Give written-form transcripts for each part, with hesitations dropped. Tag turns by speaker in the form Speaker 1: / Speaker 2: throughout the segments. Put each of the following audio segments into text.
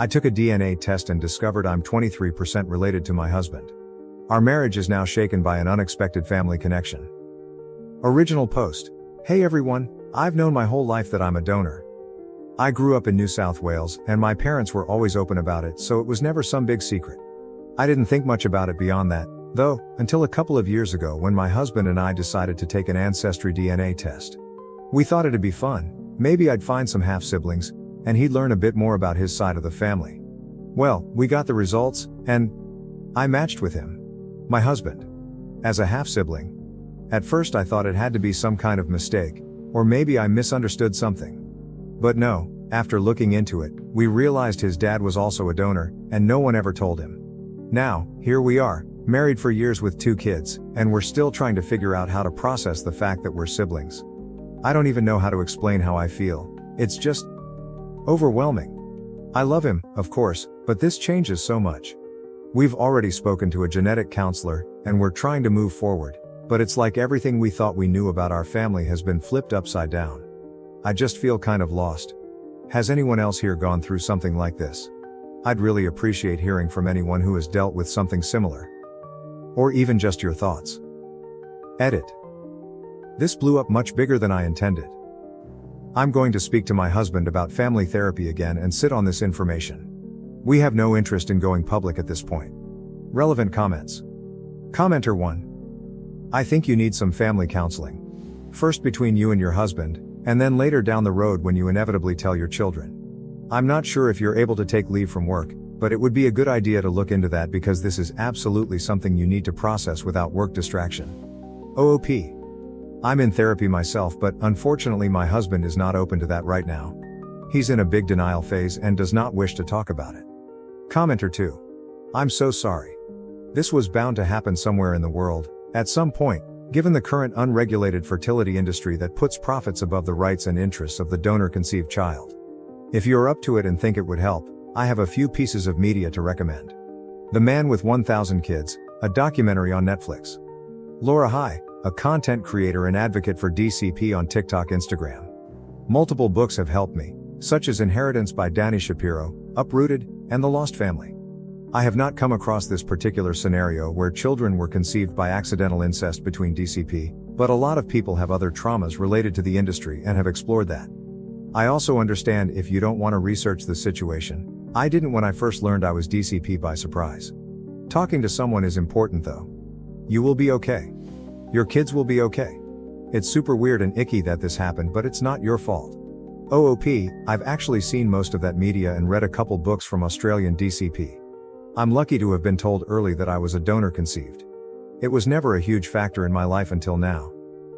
Speaker 1: I took a DNA test and discovered I'm 23% related to my husband. Our marriage is now shaken by an unexpected family connection. Original post. Hey everyone, I've known my whole life that I'm a donor. I grew up in New South Wales, and my parents were always open about it, so it was never some big secret. I didn't think much about it beyond that, though, until a couple of years ago when my husband and I decided to take an ancestry DNA test. We thought it'd be fun, maybe I'd find some half-siblings, and he'd learn a bit more about his side of the family. Well, we got the results, and I matched with him. My husband. As a half-sibling. At first I thought it had to be some kind of mistake, or maybe I misunderstood something. But no, after looking into it, we realized his dad was also a donor, and no one ever told him. Now, here we are, married for years with 2 kids, and we're still trying to figure out how to process the fact that we're siblings. I don't even know how to explain how I feel. It's just overwhelming. I love him, of course, but this changes so much. We've already spoken to a genetic counselor, and we're trying to move forward, but it's like everything we thought we knew about our family has been flipped upside down. I just feel kind of lost. Has anyone else here gone through something like this? I'd really appreciate hearing from anyone who has dealt with something similar. Or even just your thoughts. Edit. This blew up much bigger than I intended. I'm going to speak to my husband about family therapy again and sit on this information. We have no interest in going public at this point. Relevant comments. Commenter 1. I think you need some family counseling. First between you and your husband, and then later down the road when you inevitably tell your children. I'm not sure if you're able to take leave from work, but it would be a good idea to look into that because this is absolutely something you need to process without work distraction. OOP. I'm in therapy myself, but unfortunately my husband is not open to that right now. He's in a big denial phase and does not wish to talk about it. Commenter 2. I'm so sorry. This was bound to happen somewhere in the world, at some point, given the current unregulated fertility industry that puts profits above the rights and interests of the donor-conceived child. If you're up to it and think it would help, I have a few pieces of media to recommend. The Man with 1,000 Kids, a documentary on Netflix. Laura Hai, a content creator and advocate for DCP on TikTok, Instagram. Multiple books have helped me, such as Inheritance by Dani Shapiro, Uprooted, and The Lost Family. I have not come across this particular scenario where children were conceived by accidental incest between DCP, but a lot of people have other traumas related to the industry and have explored that. I also understand if you don't want to research the situation. I didn't when I first learned I was DCP by surprise. Talking to someone is important though. You will be okay. Your kids will be okay. It's super weird and icky that this happened, but it's not your fault. OOP, I've actually seen most of that media and read a couple books from Australian DCP. I'm lucky to have been told early that I was a donor conceived. It was never a huge factor in my life until now.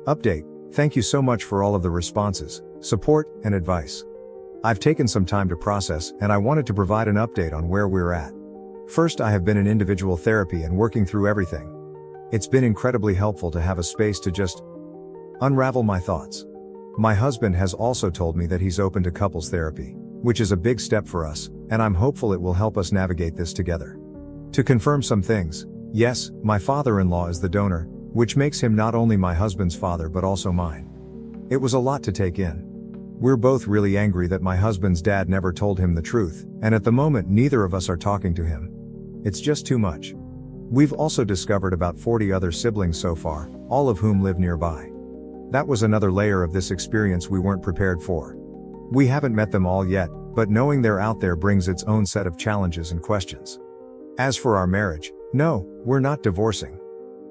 Speaker 1: Update, thank you so much for all of the responses, support, and advice. I've taken some time to process, and I wanted to provide an update on where we're at. First, I have been in individual therapy and working through everything. It's been incredibly helpful to have a space to just unravel my thoughts. My husband has also told me that he's open to couples therapy, which is a big step for us, and I'm hopeful it will help us navigate this together. To confirm some things, yes, my father-in-law is the donor, which makes him not only my husband's father but also mine. It was a lot to take in. We're both really angry that my husband's dad never told him the truth, and at the moment neither of us are talking to him. It's just too much. We've also discovered about 40 other siblings so far, all of whom live nearby. That was another layer of this experience we weren't prepared for. We haven't met them all yet, but knowing they're out there brings its own set of challenges and questions. As for our marriage, no, we're not divorcing.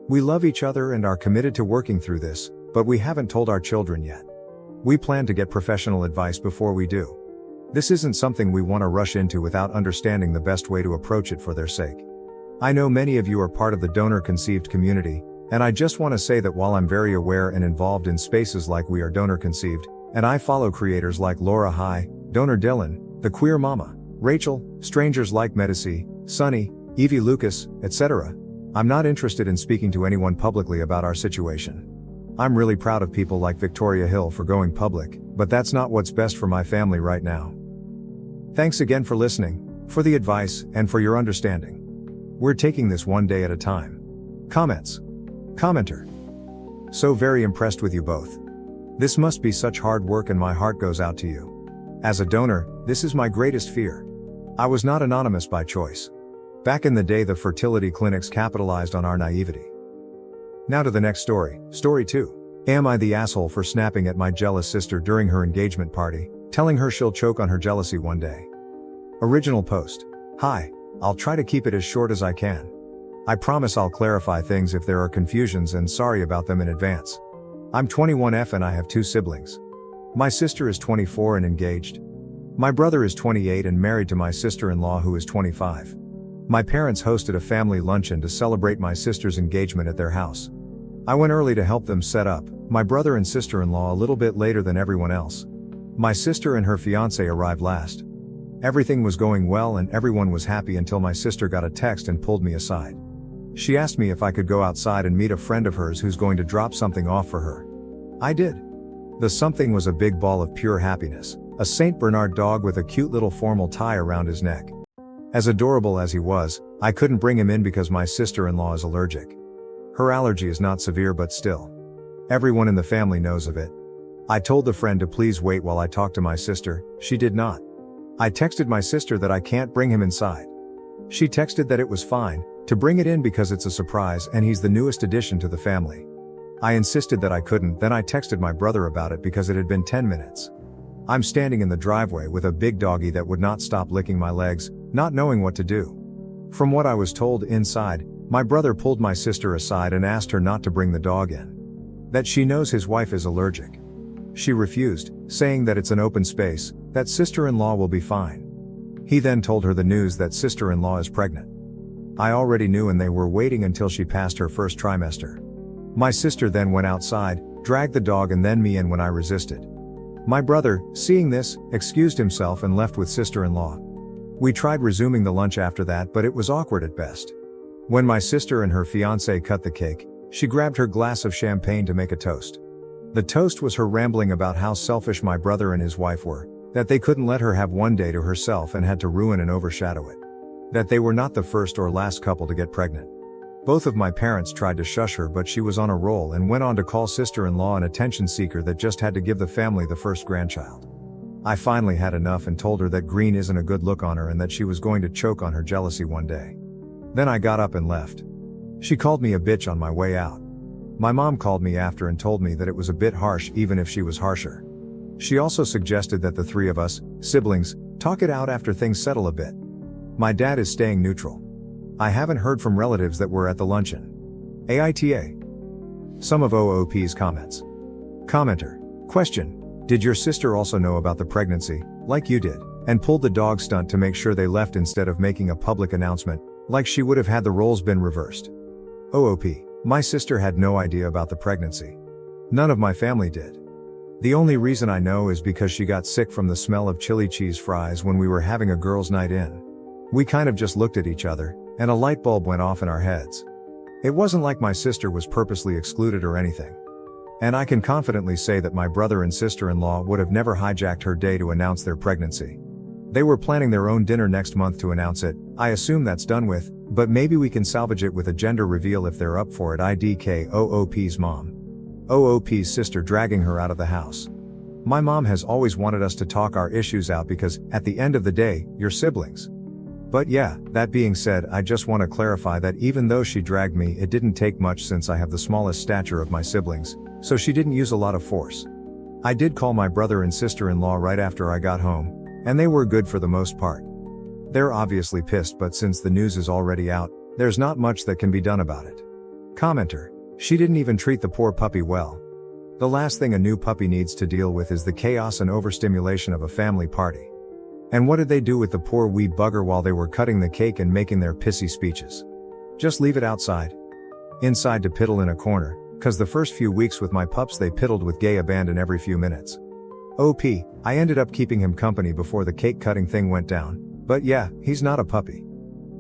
Speaker 1: We love each other and are committed to working through this, but we haven't told our children yet. We plan to get professional advice before we do. This isn't something we want to rush into without understanding the best way to approach it for their sake. I know many of you are part of the donor-conceived community, and I just want to say that while I'm very aware and involved in spaces like We Are Donor-Conceived, and I follow creators like Laura Hai, Donor Dylan, The Queer Mama, Rachel, strangers like Medici, Sunny, Evie Lucas, etc., I'm not interested in speaking to anyone publicly about our situation. I'm really proud of people like Victoria Hill for going public, but that's not what's best for my family right now. Thanks again for listening, for the advice, and for your understanding. We're taking this one day at a time. Comments. Commenter. So very impressed with you both. This must be such hard work and my heart goes out to you. As a donor, this is my greatest fear. I was not anonymous by choice. Back in the day, the fertility clinics capitalized on our naivety. Now to the next story, story 2. Am I the asshole for snapping at my jealous sister during her engagement party, telling her she'll choke on her jealousy one day? Original post. Hi, I'll try to keep it as short as I can. I promise I'll clarify things if there are confusions, and sorry about them in advance. I'm 21F and I have 2 siblings. My sister is 24 and engaged. My brother is 28 and married to my sister-in-law who is 25. My parents hosted a family luncheon to celebrate my sister's engagement at their house. I went early to help them set up, my brother and sister-in-law a little bit later than everyone else. My sister and her fiancé arrived last. Everything was going well and everyone was happy until my sister got a text and pulled me aside. She asked me if I could go outside and meet a friend of hers who's going to drop something off for her. I did. The something was a big ball of pure happiness, a Saint Bernard dog with a cute little formal tie around his neck. As adorable as he was, I couldn't bring him in because my sister-in-law is allergic. Her allergy is not severe, but still. Everyone in the family knows of it. I told the friend to please wait while I talked to my sister. She did not. I texted my sister that I can't bring him inside. She texted that it was fine to bring it in because it's a surprise and he's the newest addition to the family. I insisted that I couldn't, then I texted my brother about it because it had been 10 minutes. I'm standing in the driveway with a big doggy that would not stop licking my legs, not knowing what to do. From what I was told inside, my brother pulled my sister aside and asked her not to bring the dog in. That she knows his wife is allergic. She refused, saying that it's an open space, that sister-in-law will be fine. He then told her the news that sister-in-law is pregnant. I already knew and they were waiting until she passed her first trimester. My sister then went outside, dragged the dog and then me in when I resisted. My brother, seeing this, excused himself and left with sister-in-law. We tried resuming the lunch after that, but it was awkward at best. When my sister and her fiancé cut the cake, she grabbed her glass of champagne to make a toast. The toast was her rambling about how selfish my brother and his wife were, that they couldn't let her have one day to herself and had to ruin and overshadow it. That they were not the first or last couple to get pregnant. Both of my parents tried to shush her, but she was on a roll and went on to call sister-in-law an attention seeker that just had to give the family the first grandchild. I finally had enough and told her that green isn't a good look on her and that she was going to choke on her jealousy one day. Then I got up and left. She called me a bitch on my way out. My mom called me after and told me that it was a bit harsh even if she was harsher. She also suggested that the 3 of us, siblings, talk it out after things settle a bit. My dad is staying neutral. I haven't heard from relatives that were at the luncheon. AITA. Some of OOP's comments. Commenter. Question. Did your sister also know about the pregnancy, like you did, and pulled the dog stunt to make sure they left instead of making a public announcement, like she would have had the roles been reversed? OOP. My sister had no idea about the pregnancy. None of my family did. The only reason I know is because she got sick from the smell of chili cheese fries when we were having a girls' night in. We kind of just looked at each other, and a light bulb went off in our heads. It wasn't like my sister was purposely excluded or anything. And I can confidently say that my brother and sister-in-law would have never hijacked her day to announce their pregnancy. They were planning their own dinner next month to announce it. I assume that's done with, but maybe we can salvage it with a gender reveal if they're up for it. IDK OOP's mom. OOP's sister dragging her out of the house. My mom has always wanted us to talk our issues out because, at the end of the day, you're siblings. But yeah, that being said, I just want to clarify that even though she dragged me, it didn't take much since I have the smallest stature of my siblings, so she didn't use a lot of force. I did call my brother and sister-in-law right after I got home, and they were good for the most part. They're obviously pissed, but since the news is already out, there's not much that can be done about it. Commenter. She didn't even treat the poor puppy well. The last thing a new puppy needs to deal with is the chaos and overstimulation of a family party. And what did they do with the poor wee bugger while they were cutting the cake and making their pissy speeches? Just leave it outside. Inside to piddle in a corner, cause the first few weeks with my pups they piddled with gay abandon every few minutes. OP, I ended up keeping him company before the cake cutting thing went down, but yeah, he's not a puppy.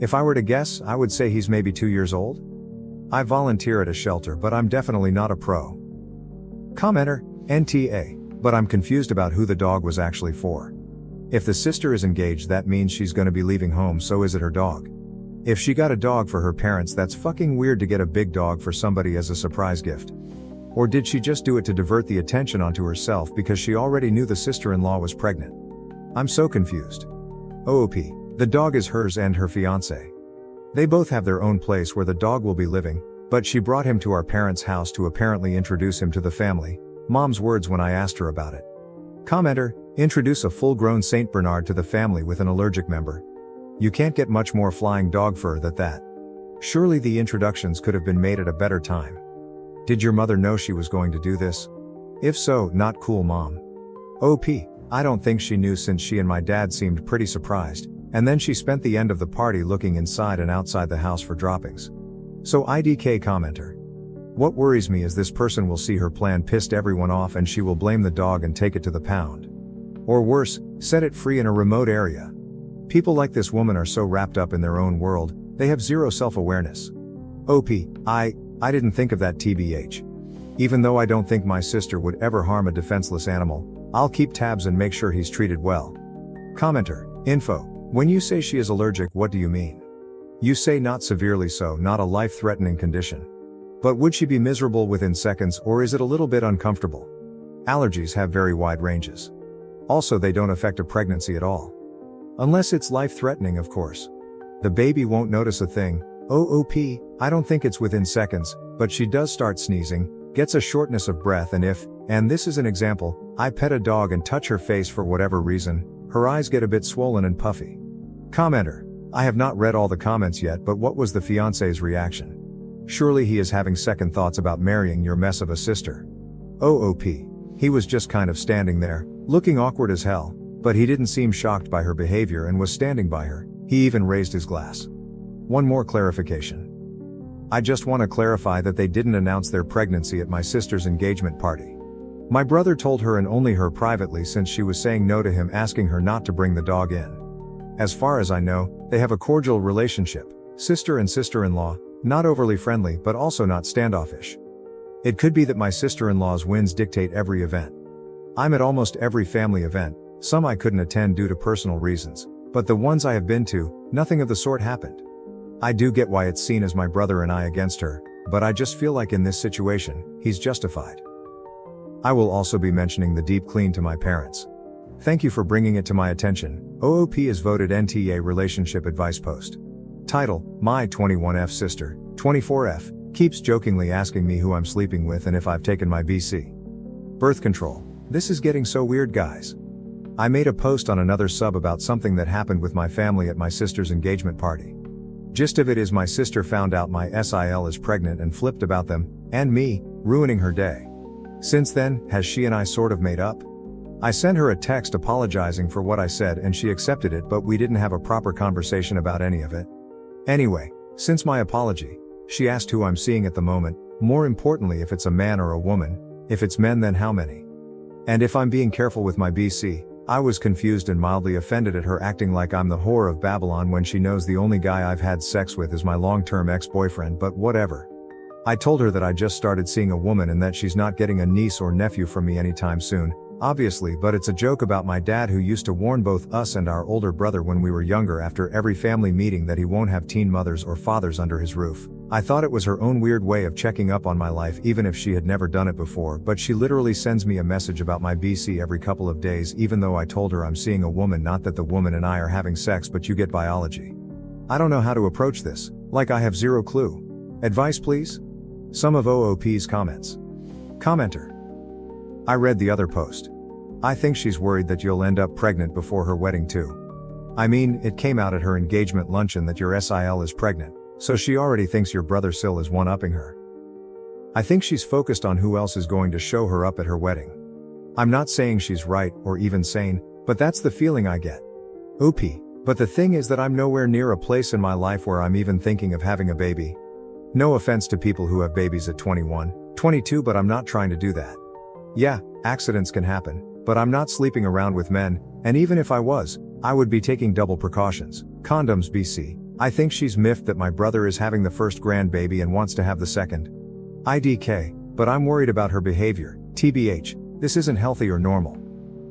Speaker 1: If I were to guess, I would say he's maybe 2 years old. I volunteer at a shelter, but I'm definitely not a pro. Commenter, NTA, but I'm confused about who the dog was actually for. If the sister is engaged, that means she's gonna be leaving home, so is it her dog? If she got a dog for her parents, that's fucking weird to get a big dog for somebody as a surprise gift. Or did she just do it to divert the attention onto herself because she already knew the sister-in-law was pregnant? I'm so confused. OOP, The dog is hers and her fiancé. They both have their own place where the dog will be living, but she brought him to our parents' house to apparently introduce him to the family. Mom's words when I asked her about it. Commenter, introduce a full-grown Saint Bernard to the family with an allergic member. You can't get much more flying dog fur than that. Surely the introductions could have been made at a better time. Did your mother know she was going to do this? If so, not cool, Mom. OP, I don't think she knew since she and my dad seemed pretty surprised, and then she spent the end of the party looking inside and outside the house for droppings. So IDK commenter. What worries me is this person will see her plan pissed everyone off and she will blame the dog and take it to the pound. Or worse, set it free in a remote area. People like this woman are so wrapped up in their own world, they have zero self-awareness. OP, I didn't think of that TBH. Even though I don't think my sister would ever harm a defenseless animal, I'll keep tabs and make sure he's treated well. Commenter, info, when you say she is allergic, what do you mean? You say not severely so, not a life-threatening condition. But would she be miserable within seconds, or is it a little bit uncomfortable? Allergies have very wide ranges. Also, they don't affect a pregnancy at all. Unless it's life-threatening, of course. The baby won't notice a thing. OOP, I don't think it's within seconds, but she does start sneezing, gets a shortness of breath, and if, and this is an example, I pet a dog and touch her face for whatever reason, her eyes get a bit swollen and puffy. Commenter, I have not read all the comments yet, but what was the fiancé's reaction? Surely he is having second thoughts about marrying your mess of a sister. OOP, he was just kind of standing there, looking awkward as hell, but he didn't seem shocked by her behavior and was standing by her. He even raised his glass. One more clarification. I just want to clarify that they didn't announce their pregnancy at my sister's engagement party. My brother told her and only her privately since she was saying no to him, asking her not to bring the dog in. As far as I know, they have a cordial relationship, sister and sister-in-law, not overly friendly but also not standoffish. It could be that my sister-in-law's whims dictate every event. I'm at almost every family event, some I couldn't attend due to personal reasons, but the ones I have been to, nothing of the sort happened. I do get why it's seen as my brother and I against her, but I just feel like in this situation, he's justified. I will also be mentioning the deep clean to my parents. Thank you for bringing it to my attention. OOP is voted NTA Relationship Advice Post. Title, My 21F sister, 24F, keeps jokingly asking me who I'm sleeping with and if I've taken my BC. Birth control. This is getting so weird, guys. I made a post on another sub about something that happened with my family at my sister's engagement party. Gist of it is my sister found out my SIL is pregnant and flipped about them, and me, ruining her day. Since then, has she and I sort of made up? I sent her a text apologizing for what I said and she accepted it, but we didn't have a proper conversation about any of it. Anyway, since my apology, she asked who I'm seeing at the moment, more importantly if it's a man or a woman, if it's men then how many. And if I'm being careful with my BC, I was confused and mildly offended at her acting like I'm the whore of Babylon when she knows the only guy I've had sex with is my long-term ex-boyfriend, but whatever. I told her that I just started seeing a woman and that she's not getting a niece or nephew from me anytime soon, obviously, but it's a joke about my dad who used to warn both us and our older brother when we were younger after every family meeting that he won't have teen mothers or fathers under his roof. I thought it was her own weird way of checking up on my life even if she had never done it before, but she literally sends me a message about my BC every couple of days even though I told her I'm seeing a woman, not that the woman and I are having sex, but you get biology. I don't know how to approach this, like I have zero clue. Advice please? Some of OOP's comments. Commenter. I read the other post. I think she's worried that you'll end up pregnant before her wedding too. I mean, it came out at her engagement luncheon that your SIL is pregnant, so she already thinks your brother Sil is one-upping her. I think she's focused on who else is going to show her up at her wedding. I'm not saying she's right or even sane, but that's the feeling I get. OP, but the thing is that I'm nowhere near a place in my life where I'm even thinking of having a baby. No offense to people who have babies at 21, 22, but I'm not trying to do that. Yeah, accidents can happen, but I'm not sleeping around with men, and even if I was, I would be taking double precautions. Condoms BC. I think she's miffed that my brother is having the first grandbaby and wants to have the second. IDK, but I'm worried about her behavior. TBH, this isn't healthy or normal.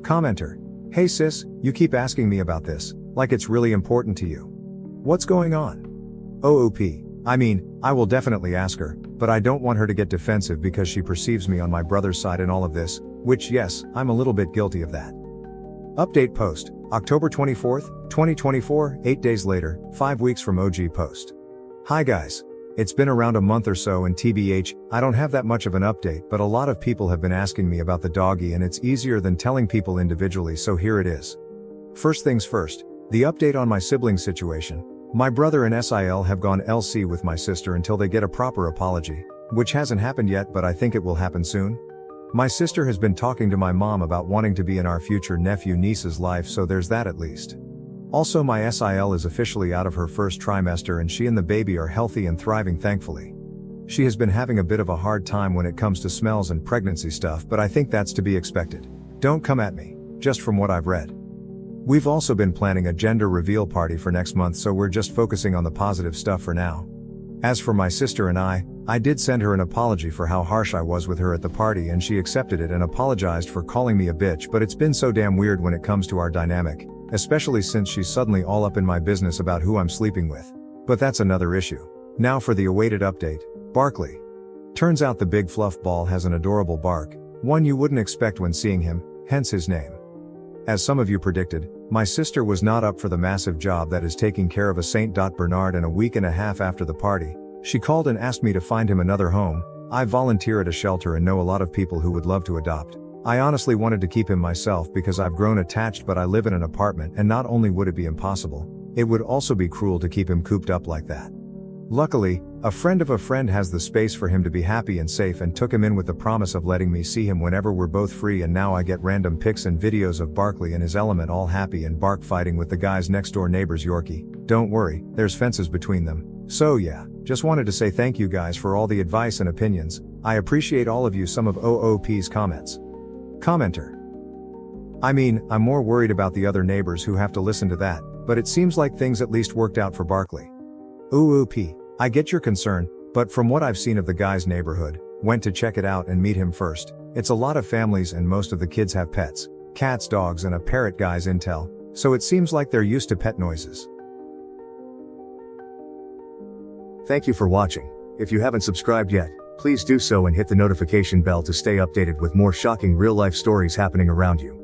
Speaker 1: Commenter. Hey sis, you keep asking me about this, like it's really important to you. What's going on? OOP. I mean, I will definitely ask her, but I don't want her to get defensive because she perceives me on my brother's side in all of this, which yes, I'm a little bit guilty of that. Update post. October 24th, 2024, 8 days later, 5 weeks from OG post. Hi guys. It's been around a month or so and TBH, I don't have that much of an update, but a lot of people have been asking me about the doggy and it's easier than telling people individually, so here it is. First things first, the update on my sibling situation. My brother and SIL have gone LC with my sister until they get a proper apology, which hasn't happened yet, but I think it will happen soon. My sister has been talking to my mom about wanting to be in our future nephew-niece's life, so there's that at least. Also, my SIL is officially out of her first trimester and she and the baby are healthy and thriving, thankfully. She has been having a bit of a hard time when it comes to smells and pregnancy stuff, but I think that's to be expected. Don't come at me, just from what I've read. We've also been planning a gender reveal party for next month, so we're just focusing on the positive stuff for now. As for my sister and I did send her an apology for how harsh I was with her at the party and she accepted it and apologized for calling me a bitch, but it's been so damn weird when it comes to our dynamic, especially since she's suddenly all up in my business about who I'm sleeping with. But that's another issue. Now for the awaited update, Barkley. Turns out the big fluff ball has an adorable bark, one you wouldn't expect when seeing him, hence his name. As some of you predicted, my sister was not up for the massive job that is taking care of a Saint Bernard, and a week and a half after the party, she called and asked me to find him another home. I volunteer at a shelter and know a lot of people who would love to adopt. I honestly wanted to keep him myself because I've grown attached, but I live in an apartment and not only would it be impossible, it would also be cruel to keep him cooped up like that. Luckily, a friend of a friend has the space for him to be happy and safe and took him in with the promise of letting me see him whenever we're both free, and now I get random pics and videos of Barkley in his element, all happy and bark fighting with the guy's next door neighbor's Yorkie. Don't worry, there's fences between them. So yeah, just wanted to say thank you guys for all the advice and opinions. I appreciate all of you. Some of OOP's comments. Commenter. I mean, I'm more worried about the other neighbors who have to listen to that, but it seems like things at least worked out for Barkley. OOP. I get your concern, but from what I've seen of the guy's neighborhood, went to check it out and meet him first, it's a lot of families and most of the kids have pets, cats, dogs and a parrot, guy's intel, so it seems like they're used to pet noises.
Speaker 2: Thank you for watching. If you haven't subscribed yet, please do so and hit the notification bell to stay updated with more shocking real-life stories happening around you.